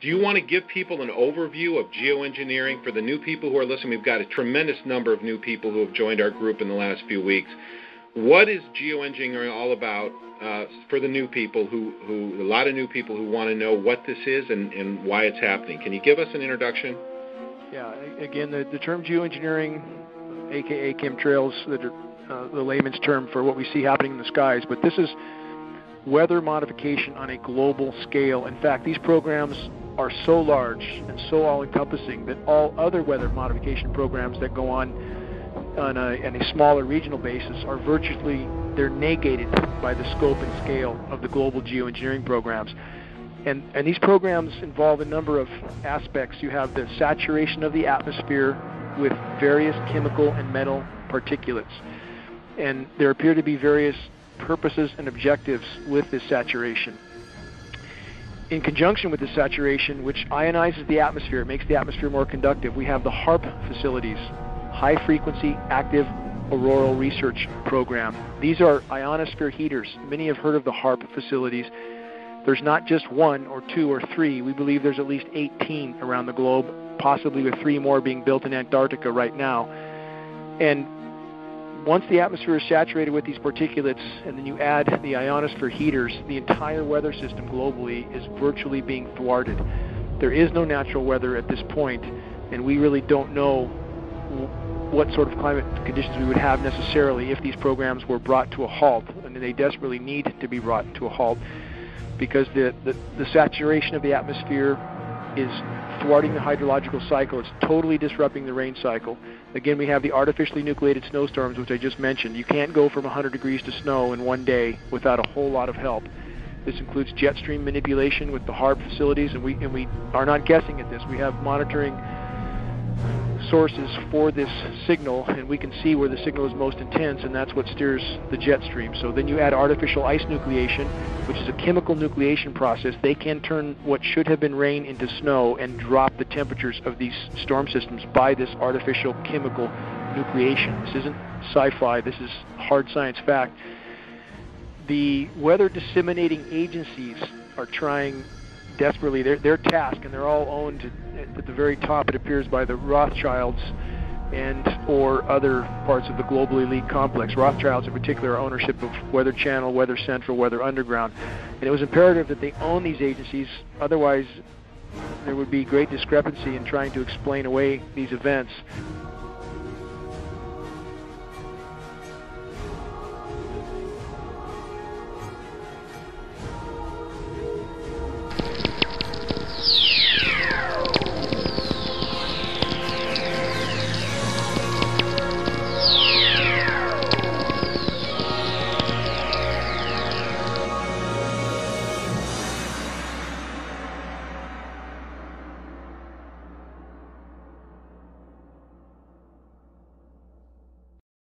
Do you want to give people an overview of geoengineering? For the new people who are listening, we've got a tremendous number of new people who have joined our group in the last few weeks. What is geoengineering all about for the new people a lot of new people who want to know what this is and why it's happening? Can you give us an introduction? Yeah, again, the term geoengineering, aka chemtrails, the layman's term for what we see happening in the skies, but this is weather modification on a global scale. In fact, these programs are so large and so all-encompassing that all other weather modification programs that go on a smaller regional basis are they're negated by the scope and scale of the global geoengineering programs. And these programs involve a number of aspects. You have the saturation of the atmosphere with various chemical and metal particulates. And there appear to be various purposes and objectives with this saturation. In conjunction with the saturation, which ionizes the atmosphere, it makes the atmosphere more conductive, we have the HAARP facilities, High Frequency Active Auroral Research Program. These are ionosphere heaters. Many have heard of the HAARP facilities. There's not just one or two or three. We believe there's at least 18 around the globe, possibly with 3 more being built in Antarctica right now. And once the atmosphere is saturated with these particulates, and then you add the ionosphere heaters, the entire weather system globally is virtually being thwarted. There is no natural weather at this point, and we really don't know what sort of climate conditions we would have necessarily if these programs were brought to a halt, and they desperately need to be brought to a halt because the saturation of the atmosphere is thwarting the hydrological cycle. It's totally disrupting the rain cycle. Again, we have the artificially nucleated snowstorms, which I just mentioned. You can't go from 100 degrees to snow in one day without a whole lot of help. This includes jet stream manipulation with the HAARP facilities, and we are not guessing at this. We have monitoring sources for this signal, and we can see where the signal is most intense, and that's what steers the jet stream. So then you add artificial ice nucleation, which is a chemical nucleation process. They can turn what should have been rain into snow and drop the temperatures of these storm systems by this artificial chemical nucleation. This isn't sci-fi, this is hard science fact. The weather disseminating agencies are trying desperately their task, and they're all owned at the very top, it appears, by the Rothschilds and or other parts of the global elite complex. Rothschilds in particular are ownership of Weather Channel, Weather Central, Weather Underground. And it was imperative that they own these agencies, otherwise there would be great discrepancy in trying to explain away these events.